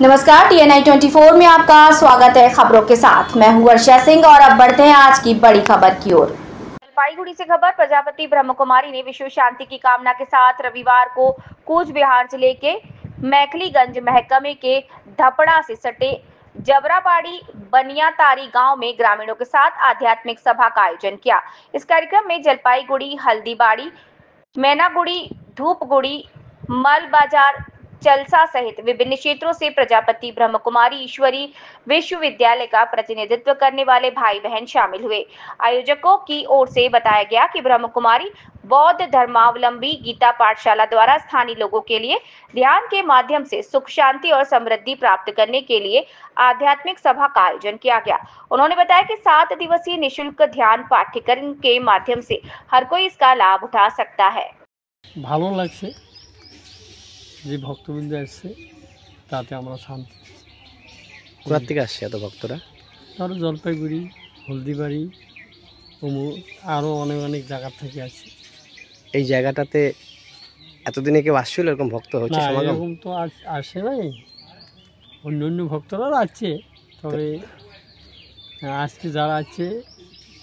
नमस्कार, TNI 24 में आपका स्वागत है। खबरों के साथ मैं हूं वर्षा सिंह और अब बढ़ते हैं आज की बड़ी खबर की ओर। जलपाईगुड़ी से खबर। प्रजापति ब्रह्म कुमारी ने विश्व शांति की कामना के साथ रविवार को कूच बिहार जिले के मैखलीगंज महकमे के धपड़ा से सटे जबराबाड़ी बनियातारी गांव में ग्रामीणों के साथ आध्यात्मिक सभा का आयोजन किया। इस कार्यक्रम में जलपाईगुड़ी, हल्दीबाड़ी, मैनागुड़ी, धूपगुड़ी, मल बाजार, चलसा सहित विभिन्न क्षेत्रों से प्रजापति ब्रह्म कुमारी ईश्वरी विश्वविद्यालय का प्रतिनिधित्व करने वाले भाई बहन शामिल हुए। आयोजकों की ओर से बताया गया कि ब्रह्म कुमारी बौद्ध धर्मावलंबी गीता पाठशाला द्वारा स्थानीय लोगों के लिए ध्यान के माध्यम से सुख, शांति और समृद्धि प्राप्त करने के लिए आध्यात्मिक सभा का आयोजन किया गया। उन्होंने बताया कि 7 दिवसीय निःशुल्क ध्यान पाठ्यक्रम के माध्यम से हर कोई इसका लाभ उठा सकता है। ভালো লাগছে যে ভক্তবৃন্দ আসছে, তাতে আমরা শান্তি। কোথা থেকে আসছে এত ভক্তরা? ধরো জলপাইগুড়ি, হলদিবাড়ি, আরও অনেক অনেক জায়গার থেকে আসছে। এই জায়গাটাতে এতদিনে কেউ আসছিল এরকম ভক্ত হচ্ছে না, সমাগম? এরকম তো আসে নাই, অন্য অন্য ভক্তরা আসছে, তবে আজকে যারা আছে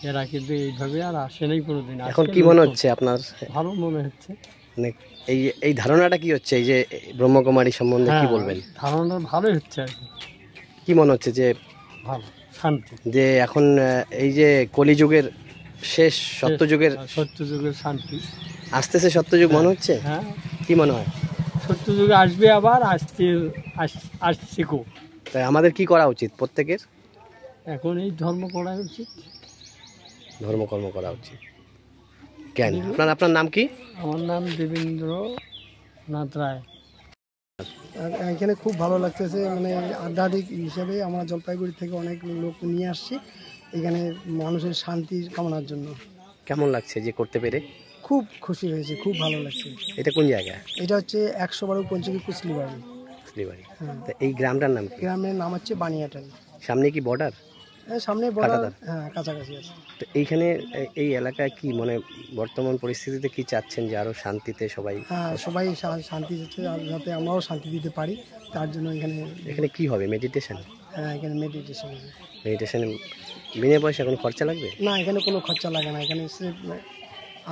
এরা কিন্তু এইভাবে আর আসে নাই কোনোদিন। এখন কি মনে হচ্ছে আপনার? ভালো মনে হচ্ছে। মানে এই এই ধারণাটা কি হচ্ছে, এই যে ব্রহ্মকুমারী সম্বন্ধে কি বলবেন? ধারণা ভালোই হচ্ছে আর কি। কি মনে হচ্ছে যে ভালো শান্তি, যে এখন এই যে কলিযুগের শেষ, সত্যযুগের শান্তি আসতেছে, সত্যযুগ মনে হচ্ছে? হ্যাঁ, কি মনে হয়? সত্যযুগে আসবে, আবার আসছে কো। তাই আমাদের কি করা উচিত প্রত্যেকের? এখন এই ধর্ম করা উচিত, ধর্মকর্ম করা উচিত। কেন? আপনার নাম কি? আমার নাম দেবেন্দ্রনাথ রায়। এখানে খুব ভালো লাগতেছে, মানে আধ্যাত্মিক হিসাবে আমরা জলপাইগুড়ি থেকে অনেক লোক নিয়ে আসছি এখানে মানুষের শান্তি কামনার জন্য। কেমন লাগছে যে করতে পেরে? খুব খুশি হয়েছে, খুব ভালো লাগছে। এটা কোন জায়গা? এটা হচ্ছে 112 পঞ্চমী কুচলিবাড়ি। হ্যাঁ। এই গ্রামটার নাম কি? গ্রামের নাম হচ্ছে বানিয়াটারি। সামনে কি বর্ডার? সামনে বর্ডার, হ্যাঁ, কাছাকাছি আছে। তো এইখানে এই এলাকায় কি মানে বর্তমান পরিস্থিতিতে কি চাচ্ছেন যে আরো শান্তিতে সবাই? হ্যাঁ, সবাই শান্তি চাচ্ছে, যাতে আমরাও শান্তি দিতে পারি, তার জন্য এখানে কি হবে? মেডিটেশন? হ্যাঁ, এখানে মেডিটেশনে বিনা পয়সা কোনো খরচা লাগবে না? এখানে কোনো খরচা লাগে না, এখানে সির্ফ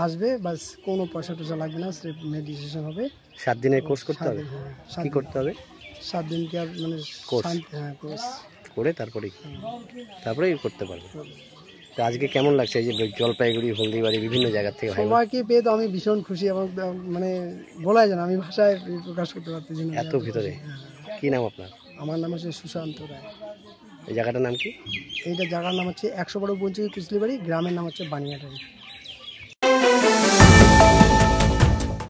আসবে, বাস কোনো পয়সা টয়সা লাগবে না, সির্ফ মেডিটেশন হবে। 7 দিনের কোর্স করতে হবে? কি করতে হবে? 7 দিন কি আর মানে কোর্স? হ্যাঁ, কোর্স করে তারপরেই করতে পারবে। তো আজকে কেমন লাগছে এই যে জলপাইগুড়ি, হলদিবাড়ি বিভিন্ন জায়গা থেকে সবাইকে পেয়ে তো আমি ভীষণ খুশি, এবং মানে বলাই যায় না, আমি ভাষায় প্রকাশ করতে পারতেছি না এত ভিতরে। কি নাম আপনার? আমার নাম হচ্ছে সুশান্ত রায়। এই জায়গাটার নাম কি? এইটা জায়গার নাম হচ্ছে 112 পঞ্চমী কুচলিবাড়ি, গ্রামের নাম হচ্ছে বানিয়াটারি।